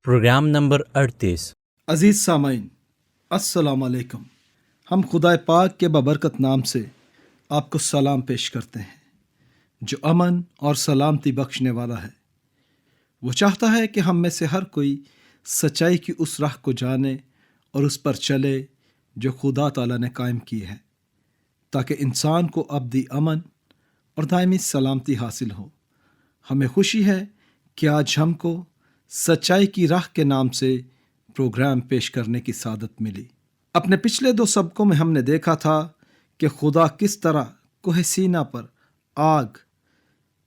Programme number 38। अज़ीज़ सामाइन, अस्सलाम अलैकुम। हम खुदा पाक के बबरकत नाम से आपको सलाम पेश करते हैं, जो अमन और सलामती बख्शने वाला है। वो चाहता है कि हम में से हर कोई सच्चाई की उस राह को जाने और उस पर चले जो खुदा ताला ने कायम की है, ताकि इंसान को अब्दी अमन और दायमी सलामती हासिल हो। हमें खुशी है कि आज हमको सच्चाई की राह के नाम से प्रोग्राम पेश करने की सादत मिली। अपने पिछले 2 सबकों में हमने देखा था कि खुदा किस तरह कोह सीना पर आग,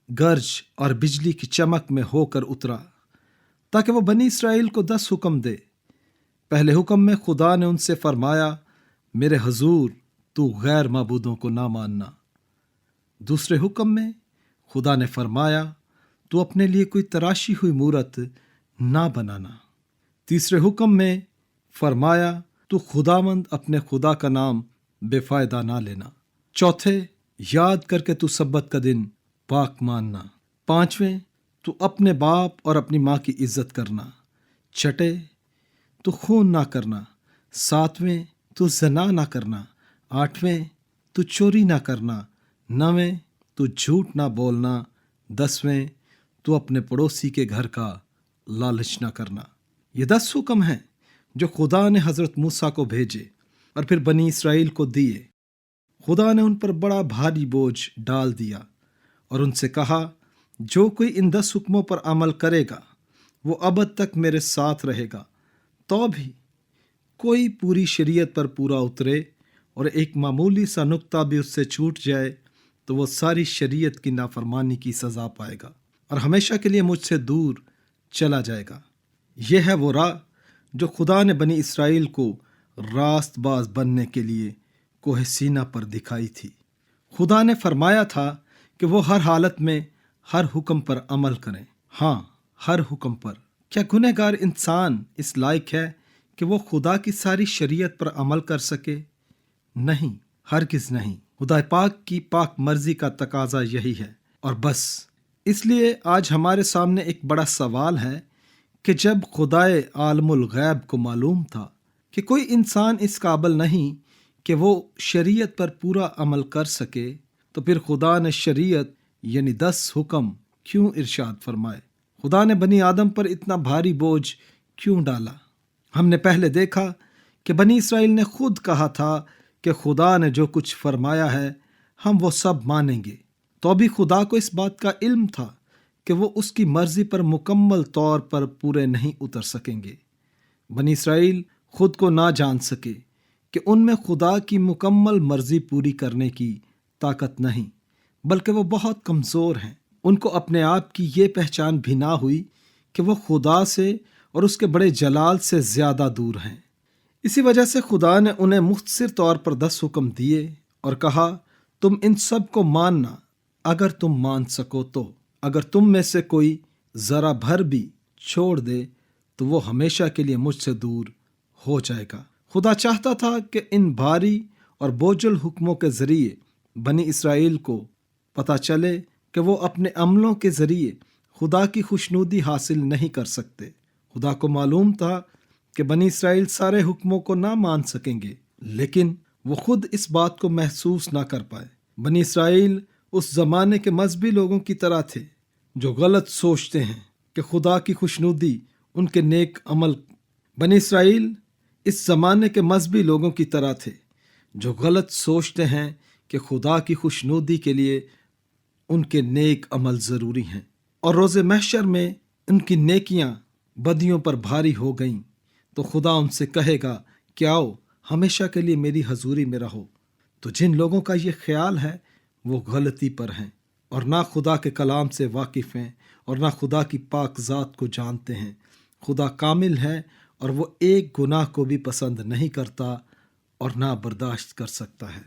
गर्ज और बिजली की चमक में होकर उतरा ताकि वो बनी इसराइल को 10 हुक्म दे। पहले हुक्म में खुदा ने उनसे फरमाया, मेरे हजूर तू गैर माबूदों को ना मानना। दूसरे हुक्म में खुदा ने फरमाया, तू अपने लिए कोई तराशी हुई मूरत ना बनाना। तीसरे हुक्म में फरमाया, तू खुदावंद अपने खुदा का नाम बेफायदा ना लेना। चौथे, याद करके तू सब्बत का दिन पाक मानना। पांचवें, तू अपने बाप और अपनी माँ की इज्जत करना। छठे, तू खून ना करना। सातवें, तू ज़ना ना करना। आठवें, तू चोरी ना करना। नवें, तू झूठ ना बोलना। 10वें, तू अपने पड़ोसी के घर का लालच ना करना। ये 10 हुक्म हैं जो खुदा ने हज़रत मूसा को भेजे और फिर बनी इसराइल को दिए। खुदा ने उन पर बड़ा भारी बोझ डाल दिया और उनसे कहा, जो कोई इन 10 हुक्मों पर अमल करेगा वो अबद तक मेरे साथ रहेगा। तो भी कोई पूरी शरीयत पर पूरा उतरे और एक मामूली सा नुक्ता भी उससे छूट जाए तो वो सारी शरीयत की नाफरमानी की सज़ा पाएगा और हमेशा के लिए मुझसे दूर चला जाएगा। यह है वो राह जो खुदा ने बनी इसराइल को रास्तबाज बनने के लिए कोह सीना पर दिखाई थी। खुदा ने फरमाया था कि वो हर हालत में हर हुक्म पर अमल करें। हाँ, हर हुक्म पर। क्या गुनहगार इंसान इस लायक है कि वो खुदा की सारी शरीयत पर अमल कर सके? नहीं, हरगिज़ नहीं। खुदा पाक की पाक मर्जी का तकाजा यही है और बस। इसलिए आज हमारे सामने एक बड़ा सवाल है कि जब खुदाए आलमुल गैब को मालूम था कि कोई इंसान इस काबिल नहीं कि वो शरीयत पर पूरा अमल कर सके, तो फिर खुदा ने शरीयत यानी 10 हुक्म क्यों इरशाद फरमाए? खुदा ने बनी आदम पर इतना भारी बोझ क्यों डाला? हमने पहले देखा कि बनी इसराइल ने खुद कहा था कि खुदा ने जो कुछ फरमाया है हम वो सब मानेंगे। तो भी खुदा को इस बात का इल्म था कि वो उसकी मर्जी पर मुकम्मल तौर पर पूरे नहीं उतर सकेंगे। बनी इसराइल खुद को ना जान सके कि उनमें खुदा की मुकम्मल मर्जी पूरी करने की ताकत नहीं, बल्कि वो बहुत कमज़ोर हैं। उनको अपने आप की ये पहचान भी ना हुई कि वो खुदा से और उसके बड़े जलाल से ज़्यादा दूर हैं। इसी वजह से खुदा ने उन्हें मुख्तसर तौर पर 10 हुक्म दिए और कहा, तुम इन सब को मानना अगर तुम मान सको तो। अगर तुम में से कोई ज़रा भर भी छोड़ दे तो वो हमेशा के लिए मुझसे दूर हो जाएगा। खुदा चाहता था कि इन भारी और बोझल हुक्मों के ज़रिए बनी इसराइल को पता चले कि वो अपने अमलों के ज़रिए खुदा की खुशनुदी हासिल नहीं कर सकते। खुदा को मालूम था कि बनी इसराइल सारे हुक्मों को ना मान सकेंगे, लेकिन वो खुद इस बात को महसूस ना कर पाए। बनी इसराइल उस ज़माने के मजहबी लोगों की तरह थे जो गलत सोचते हैं कि खुदा की खुशनुदी उनके नेक अमल। बनी इसराइल इस ज़माने के मजहबी लोगों की तरह थे जो गलत सोचते हैं कि खुदा की खुशनुदी के लिए उनके नेक अमल ज़रूरी हैं और रोज़े महशर में उनकी नेकियां बदियों पर भारी हो गईं तो खुदा उनसे कहेगा कि आओ हमेशा के लिए मेरी हजूरी में रहो। तो जिन लोगों का ये ख्याल है वो गलती पर हैं और ना खुदा के कलाम से वाकिफ़ हैं और ना खुदा की पाक ज़ात को जानते हैं। खुदा कामिल है और वो एक गुनाह को भी पसंद नहीं करता और ना बर्दाश्त कर सकता है।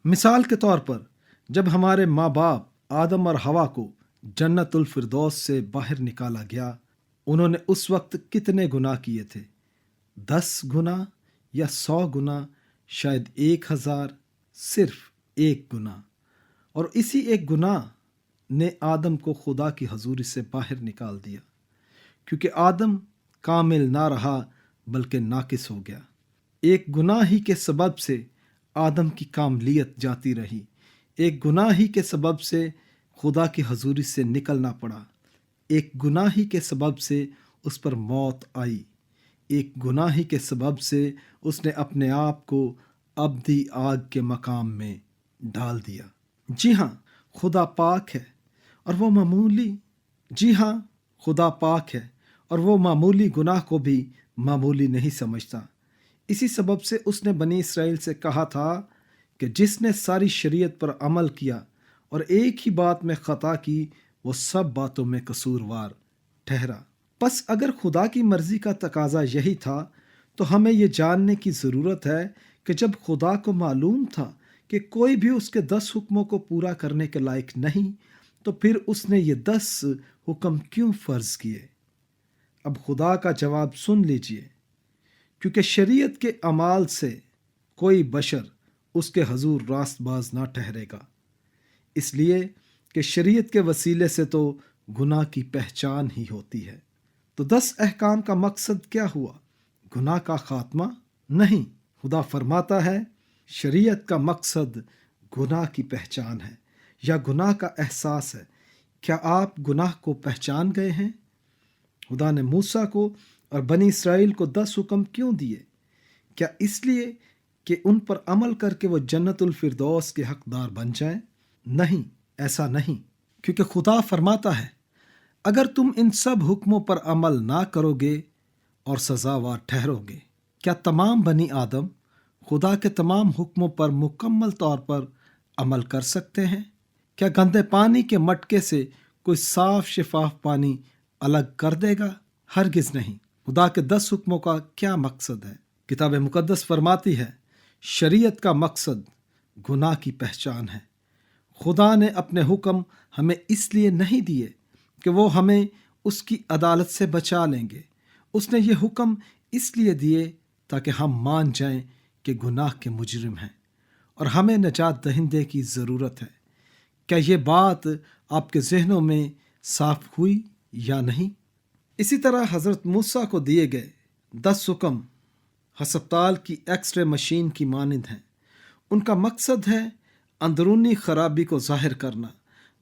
मिसाल के तौर पर जब हमारे माँ बाप आदम और हवा को जन्नतुल फिरदौस से बाहर निकाला गया, उन्होंने उस वक्त कितने गुनाह किए थे? 10 गुनाह या 100 गुनाह, शायद 1000, सिर्फ एक गुनाह। और इसी एक गुनाह ने आदम को खुदा की हजूरी से बाहर निकाल दिया, क्योंकि आदम कामिल ना रहा बल्कि नाकिस हो गया। एक गुनाह ही के सबब से आदम की कामलियत जाती रही। एक गुनाह ही के सबब से खुदा की हजूरी से निकलना पड़ा। एक गुनाह ही के सबब से उस पर मौत आई। एक गुनाह ही के सबब से उसने अपने आप को अबदी आग के मकाम में डाल दिया। जी हाँ, खुदा पाक है और वो मामूली गुनाह को भी मामूली नहीं समझता। इसी सबब से उसने बनी इसराइल से कहा था कि जिसने सारी शरीयत पर अमल किया और एक ही बात में खता की, वो सब बातों में कसूरवार ठहरा। बस अगर खुदा की मर्जी का तकाजा यही था, तो हमें ये जानने की ज़रूरत है कि जब खुदा को मालूम था कि कोई भी उसके 10 हुक्मों को पूरा करने के लायक नहीं, तो फिर उसने ये 10 हुक्म क्यों फ़र्ज किए? अब खुदा का जवाब सुन लीजिए। क्योंकि शरीयत के अमाल से कोई बशर उसके हजूर रास्तबाज ना ठहरेगा, इसलिए कि शरीयत के वसीले से तो गुनाह की पहचान ही होती है। तो 10 अहकाम का मकसद क्या हुआ? गुनाह का खात्मा नहीं। खुदा फरमाता है शरीयत का मकसद गुनाह की पहचान है या गुनाह का एहसास है। क्या आप गुनाह को पहचान गए हैं? खुदा ने मूसा को और बनी इसराइल को 10 हुक्म क्यों दिए? क्या इसलिए कि उन पर अमल करके वो जन्नतुल फिरदौस के हकदार बन जाएं? नहीं, ऐसा नहीं। क्योंकि खुदा फरमाता है अगर तुम इन सब हुक्मों पर अमल ना करोगे और सजावार ठहरोगे। क्या तमाम बनी आदम खुदा के तमाम हुक्मों पर मुकम्मल तौर पर अमल कर सकते हैं? क्या गंदे पानी के मटके से कोई साफ शिफाफ पानी अलग कर देगा? हरगिज नहीं। खुदा के 10 हुक्मों का क्या मकसद है? किताब मुकद्दस फरमाती है शरीयत का मकसद गुनाह की पहचान है। खुदा ने अपने हुक्म हमें इसलिए नहीं दिए कि वो हमें उसकी अदालत से बचा लेंगे। उसने ये हुक्म इसलिए दिए ताकि हम मान जाएं कि गुनाह के मुजरिम हैं और हमें निजात दहिंदे की ज़रूरत है। क्या ये बात आपके जहनों में साफ हुई या नहीं? इसी तरह हज़रत मूसा को दिए गए 10 हुक्म हस्पताल की एक्सरे मशीन की मानिंद हैं। उनका मकसद है अंदरूनी खराबी को जाहिर करना,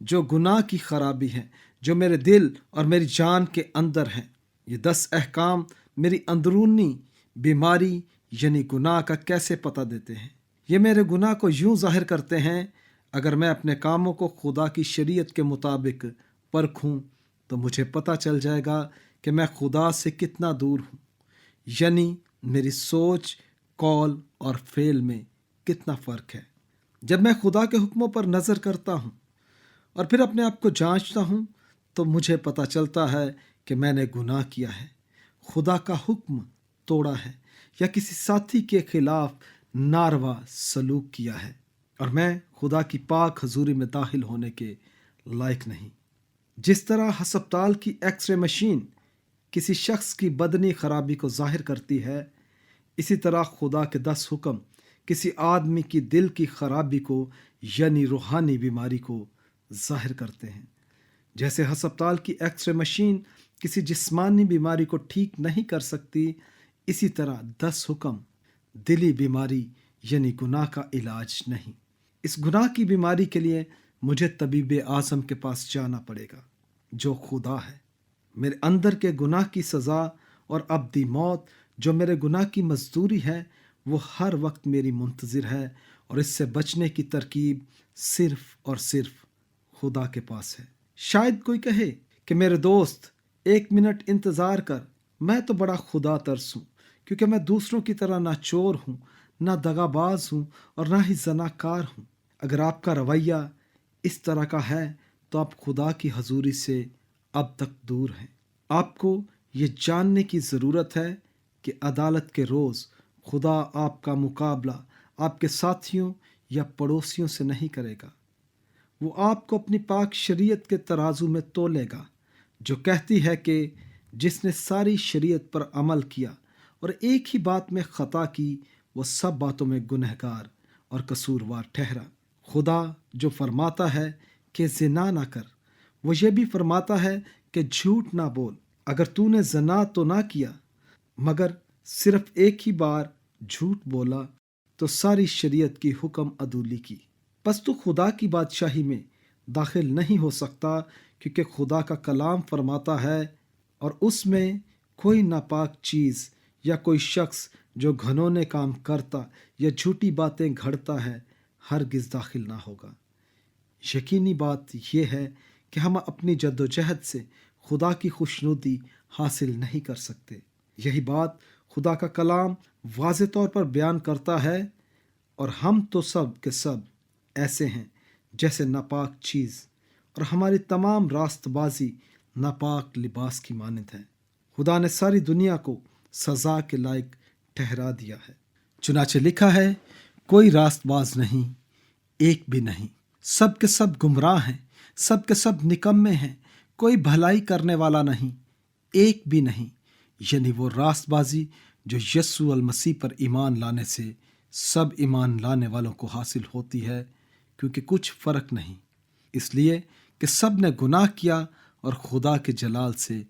जो गुनाह की खराबी है जो मेरे दिल और मेरी जान के अंदर है। ये 10 अहकाम मेरी अंदरूनी बीमारी यानी गुनाह का कैसे पता देते हैं? ये मेरे गुनाह को यूं जाहिर करते हैं, अगर मैं अपने कामों को खुदा की शरीयत के मुताबिक परखूं तो मुझे पता चल जाएगा कि मैं खुदा से कितना दूर हूँ, यानी मेरी सोच, कौल और फेल में कितना फ़र्क है। जब मैं खुदा के हुक्मों पर नज़र करता हूँ और फिर अपने आप को जांचता हूँ तो मुझे पता चलता है कि मैंने गुनाह किया है, खुदा का हुक्म तोड़ा है या किसी साथी के खिलाफ नारवा सलूक किया है और मैं खुदा की पाक हजूरी में दाखिल होने के लायक नहीं। जिस तरह हस्पताल की एक्सरे मशीन किसी शख्स की बदनी खराबी को जाहिर करती है, इसी तरह खुदा के 10 हुक्म किसी आदमी की दिल की खराबी को यानी रूहानी बीमारी को जाहिर करते हैं। जैसे हस्पताल की एक्सरे मशीन किसी जिस्मानी बीमारी को ठीक नहीं कर सकती, इसी तरह 10 हुक्म दिली बीमारी यानी गुनाह का इलाज नहीं। इस गुनाह की बीमारी के लिए मुझे तबीब आज़म के पास जाना पड़ेगा जो खुदा है। मेरे अंदर के गुनाह की सज़ा और अबदी मौत जो मेरे गुनाह की मजदूरी है, वो हर वक्त मेरी मुंतज़िर है और इससे बचने की तरकीब सिर्फ और सिर्फ खुदा के पास है। शायद कोई कहे कि मेरे दोस्त 1 मिनट इंतज़ार कर, मैं तो बड़ा खुदा तरस हूँ, क्योंकि मैं दूसरों की तरह ना चोर हूँ, ना दगाबाज हूँ और ना ही ज़नाकार हूँ। अगर आपका रवैया इस तरह का है तो आप खुदा की हजूरी से अब तक दूर हैं। आपको ये जानने की ज़रूरत है कि अदालत के रोज़ खुदा आपका मुकाबला आपके साथियों या पड़ोसियों से नहीं करेगा। वो आपको अपनी पाक शरीयत के तराजू में तोलेगा, जो कहती है कि जिसने सारी शरीयत पर अमल किया और एक ही बात में खता की, वो सब बातों में गुनहगार और कसूरवार ठहरा। खुदा जो फरमाता है कि ज़िना ना कर, वो ये भी फरमाता है कि झूठ ना बोल। اگر تو نے زنا تو نہ کیا مگر صرف ایک ہی بار جھوٹ بولا تو ساری شریعت کی حکم عدولی کی، پس تو خدا کی بادشاہی میں داخل نہیں ہو سکتا، کیونکہ خدا کا کلام فرماتا ہے اور اس میں کوئی ناپاک چیز یا کوئی شخص جو گھنونے کام کرتا یا جھوٹی باتیں گھڑتا ہے ہرگز داخل نہ ہوگا۔ یقینی بات یہ ہے کہ ہم اپنی جد و جہد سے خدا کی خوشنودی حاصل نہیں کر سکتے۔ یہی بات خدا کا کلام واضح طور پر بیان کرتا ہے، اور ہم تو سب کے سب ایسے ہیں جیسے ناپاک چیز، اور ہماری تمام راست بازی ناپاک لباس کی مانند ہے۔ خدا نے ساری دنیا کو سزا کے لائق ٹھہرا دیا ہے، چنانچہ لکھا ہے، کوئی راست باز نہیں، ایک بھی نہیں، سب کے سب گمراہ ہیں، سب کے سب نکمے ہیں، کوئی بھلائی کرنے والا نہیں، ایک بھی نہیں۔ یعنی وہ راست بازی جو یسوع المسیح پر ایمان لانے سے سب ایمان لانے والوں کو حاصل ہوتی ہے، کیونکہ کچھ فرق نہیں، اس لیے کہ سب نے گناہ کیا اور خدا کے جلال سے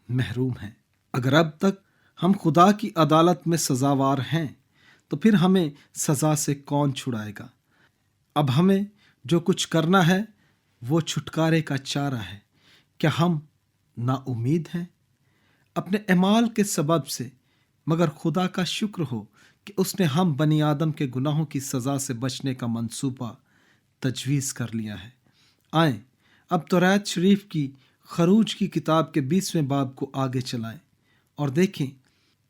محروم ہیں۔ اگر اب تک ہم خدا کی عدالت میں سزاوار ہیں تو پھر ہمیں سزا سے کون چھڑائے گا؟ اب ہمیں جو کچھ کرنا ہے وہ چھٹکارے کا چارہ ہے۔ کیا ہم نا امید ہیں؟ اپنے اعمال کے سبب سے، مگر خدا کا شکر ہو کہ اس نے ہم بنی آدم کے گناہوں کی سزا سے بچنے کا منصوبہ تجویز کر لیا ہے۔ آئیں اب توریت شریف کی خروج کی کتاب کے 20ویں باب کو آگے چلائیں اور دیکھیں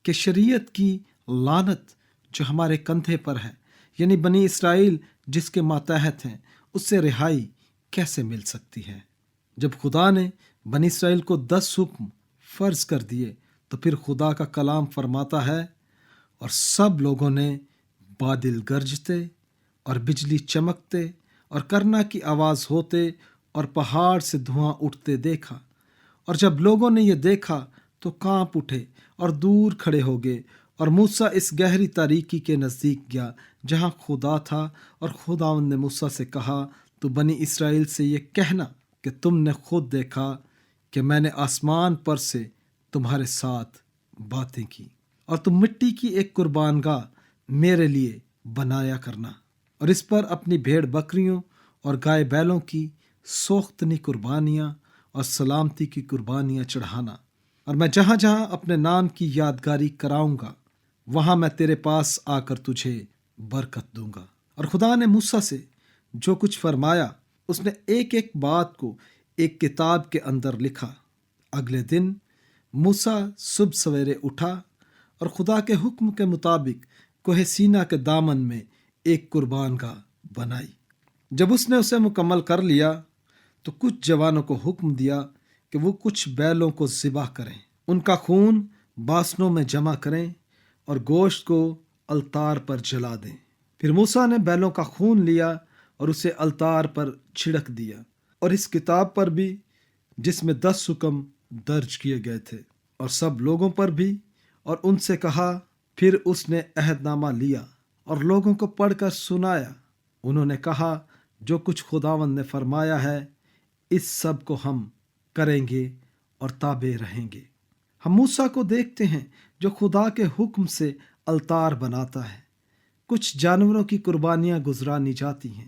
کہ شریعت کی لعنت جو ہمارے کندھے پر ہے، یعنی بنی اسرائیل جس کے ماتحت ہیں، اس سے رہائی کیسے مل سکتی ہے؟ جب خدا نے بنی اسرائیل کو 10 حکم فرض کر دیے تو پھر خدا کا کلام فرماتا ہے، اور سب لوگوں نے بادل گرجتے اور بجلی چمکتے اور کرنا کی آواز ہوتے اور پہاڑ سے دھواں اٹھتے دیکھا، اور جب لوگوں نے یہ دیکھا تو کانپ اٹھے اور دور کھڑے ہو گئے، اور موسیٰ اس گہری تاریکی کے نزدیک گیا جہاں خدا تھا، اور خداوند نے موسیٰ سے کہا، تو بنی اسرائیل سے یہ کہنا کہ تم نے خود دیکھا کہ میں نے آسمان پر سے تمہارے ساتھ باتیں کی، اور تم مٹی کی ایک قربان گاہ میرے لیے بنایا کرنا، اور اس پر اپنی بھیڑ بکریوں اور گائے بیلوں کی سوختنی قربانیاں اور سلامتی کی قربانیاں چڑھانا، اور میں جہاں جہاں اپنے نام کی یادگاری کراؤں گا وہاں میں تیرے پاس آ کر تجھے برکت دوں گا۔ اور خدا نے موسیٰ سے جو کچھ فرمایا اس نے ایک ایک بات کو ایک کتاب کے اندر لکھا۔ اگلے دن موسیٰ صبح سویرے اٹھا اور خدا کے حکم کے مطابق کوہ سینا کے دامن میں ایک قربان گاہ بنائی۔ جب اس نے اسے مکمل کر لیا تو کچھ جوانوں کو حکم دیا کہ وہ کچھ بیلوں کو ذبح کریں، ان کا خون باسنوں میں جمع کریں اور گوشت کو التار پر جلا دیں۔ پھر موسیٰ نے بیلوں کا خون لیا اور اسے التار پر چھڑک دیا، اور اس کتاب پر بھی جس میں 10 حکم درج کیے گئے تھے، اور سب لوگوں پر بھی، اور ان سے کہا۔ پھر اس نے عہد نامہ لیا اور لوگوں کو پڑھ کر سنایا۔ انہوں نے کہا، جو کچھ خداوند نے فرمایا ہے اس سب کو ہم کریں گے اور تابع رہیں گے۔ ہم موسیٰ کو دیکھتے ہیں جو خدا کے حکم سے التار بناتا ہے۔ کچھ جانوروں کی قربانیاں گزرانی جاتی ہیں،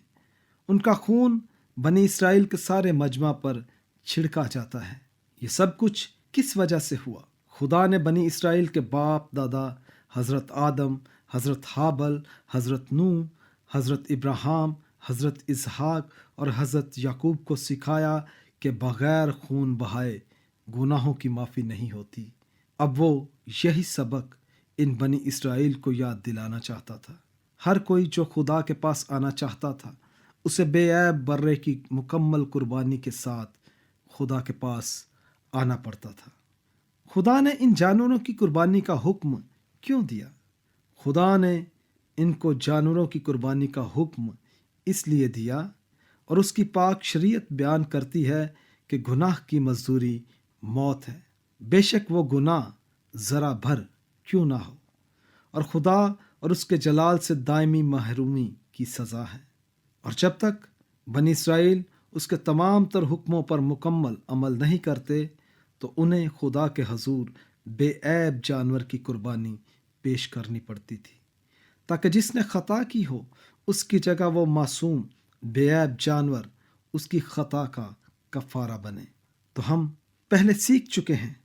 ان کا خون بنی اسرائیل کے سارے مجمع پر چھڑکا جاتا ہے۔ یہ سب کچھ کس وجہ سے ہوا؟ خدا نے بنی اسرائیل کے باپ دادا حضرت آدم، حضرت حابل، حضرت نوح، حضرت ابراہیم، حضرت اسحاق اور حضرت یعقوب کو سکھایا کہ بغیر خون بہائے گناہوں کی معافی نہیں ہوتی۔ اب وہ یہی سبق ان بنی اسرائیل کو یاد دلانا چاہتا تھا۔ ہر کوئی جو خدا کے پاس آنا چاہتا تھا اسے بے عیب برے کی مکمل قربانی کے ساتھ خدا کے پاس آنا پڑتا تھا۔ خدا نے ان جانوروں کی قربانی کا حکم کیوں دیا؟ خدا نے ان کو جانوروں کی قربانی کا حکم اس لیے دیا، اور اس کی پاک شریعت بیان کرتی ہے کہ گناہ کی مزدوری موت ہے، بے شک وہ گناہ ذرا بھر کیوں نہ ہو، اور خدا اور اس کے جلال سے دائمی محرومی کی سزا ہے۔ اور جب تک بنی اسرائیل اس کے تمام تر حکموں پر مکمل عمل نہیں کرتے तो उन्हें खुदा के हजूर बेऐब जानवर की कुर्बानी पेश करनी पड़ती थी, ताकि जिसने खता की हो उसकी जगह वो मासूम बेऐब जानवर उसकी खता का कफारा बने। तो हम पहले सीख चुके हैं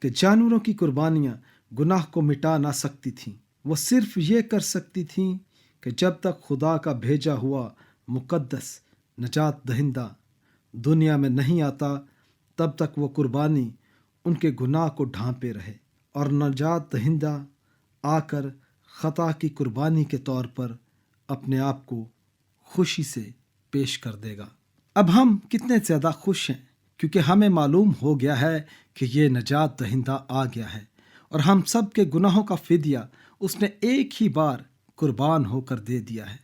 कि जानवरों की कुर्बानियां गुनाह को मिटा ना सकती थीं। वो सिर्फ ये कर सकती थीं कि जब तक खुदा का भेजा हुआ मुकद्दस नजात दहिंदा दुनिया में नहीं आता, तब तक वो कुर्बानी उनके गुनाह को ढांपे रहे और नजात दहिंदा आकर खता की कुर्बानी के तौर पर अपने आप को खुशी से पेश कर देगा। अब हम कितने ज़्यादा खुश हैं, क्योंकि हमें मालूम हो गया है कि ये नजात दहिंदा आ गया है और हम सब के गुनाहों का फिदिया उसने एक ही बार कुर्बान होकर दे दिया है।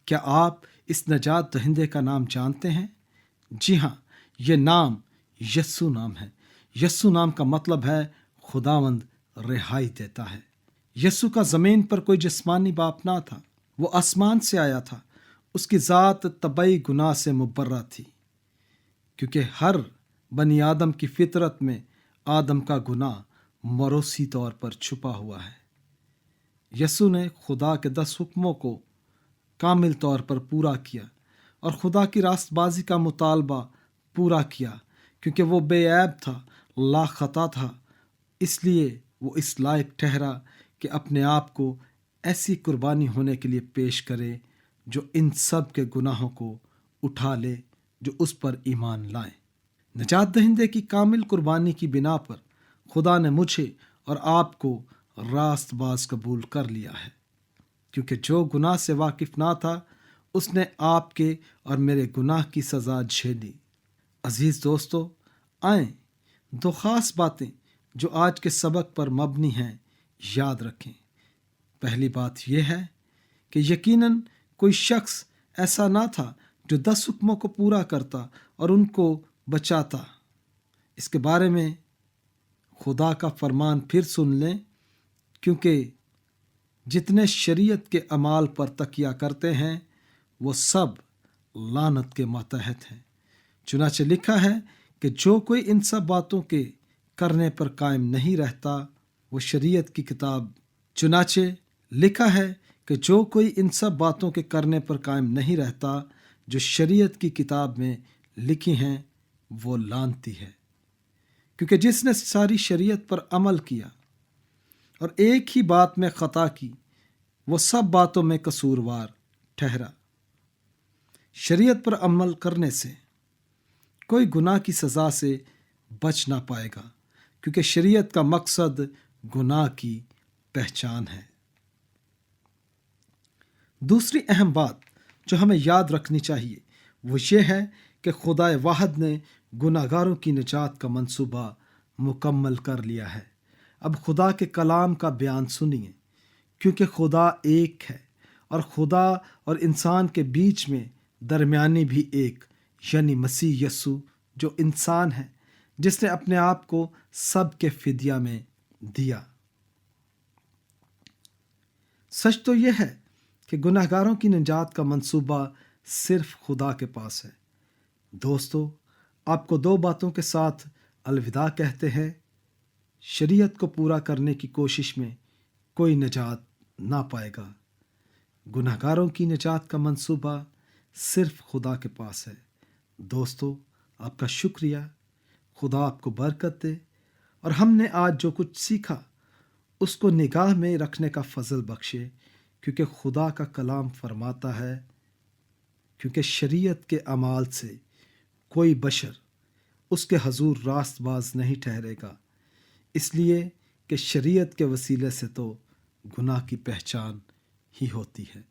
क्या आप इस नजात दहिंदे का नाम जानते हैं? जी हाँ, ये नाम यस्सु नाम है। यस्सु नाम का मतलब है खुदावंद रिहाई देता है। यस्सु का ज़मीन पर कोई जिस्मानी बाप ना था, वो आसमान से आया था। उसकी ज़ात तबई गुनाह से मुबर्रा थी, क्योंकि हर बनी आदम की फितरत में आदम का गुनाह मरोसी तौर पर छुपा हुआ है। यस्सु ने खुदा के 10 हुक्मों को कामिल तौर पर पूरा किया और खुदा की रास्तबाजी का मुतालबा पूरा किया, क्योंकि वो बेऐब था, लाखता था। इसलिए वो इस लायक ठहरा कि अपने आप को ऐसी कुर्बानी होने के लिए पेश करे जो इन सब के गुनाहों को उठा ले जो उस पर ईमान लाए। नजात दहिंदे की कामिल कुर्बानी की बिना पर खुदा ने मुझे और आपको रास्तबाज कबूल कर लिया है, क्योंकि जो गुनाह से वाकिफ ना था उसने आपके और मेरे गुनाह की सज़ा झेली। अजीज़ दोस्तों, आएँ 2 ख़ास बातें जो आज के सबक पर मबनी हैं याद रखें। पहली बात यह है कि यकीनन कोई शख्स ऐसा ना था जो 10 हुक्मों को पूरा करता और उनको बचाता। इसके बारे में खुदा का फरमान फिर सुन लें, क्योंकि जितने शरीयत के अमाल पर तकिया करते हैं वो सब लानत के मातहत हैं। चुनाचे लिखा है कि जो कोई इन सब बातों के करने पर कायम नहीं रहता वो शरीयत की किताब चुनाचे लिखा है कि जो कोई इन सब बातों के करने पर कायम नहीं रहता जो शरीयत की किताब में लिखी हैं वो लानती है, क्योंकि जिसने सारी शरीयत पर अमल किया और एक ही बात में खता की वो सब बातों में कसूरवार ठहरा। शरीयत पर अमल करने से कोई गुनाह की सज़ा से बच ना पाएगा, क्योंकि शरीयत का मकसद गुनाह की पहचान है। दूसरी अहम बात जो हमें याद रखनी चाहिए वो ये है कि खुदाए वाहद ने गुनाहगारों की निजात का मंसूबा मुकम्मल कर लिया है। अब खुदा के कलाम का बयान सुनिए, क्योंकि खुदा एक है और खुदा और इंसान के बीच में दरमियानी भी एक, यानी मसीह यस्सु जो इंसान है, जिसने अपने आप को सब के फिदिया में दिया। सच तो यह है कि गुनाहगारों की निजात का मंसूबा सिर्फ खुदा के पास है। दोस्तों, आपको 2 बातों के साथ अलविदा कहते हैं। शरीयत को पूरा करने की कोशिश में कोई निजात ना पाएगा। गुनाहगारों की निजात का मंसूबा सिर्फ खुदा के पास है। दोस्तों, आपका शुक्रिया। खुदा आपको बरकत दे और हमने आज जो कुछ सीखा उसको निगाह में रखने का फजल बख्शे, क्योंकि खुदा का कलाम फरमाता है, क्योंकि शरीयत के अमाल से कोई बशर उसके हजूर रास्तबाज नहीं ठहरेगा, इसलिए कि शरीयत के वसीले से तो गुनाह की पहचान ही होती है।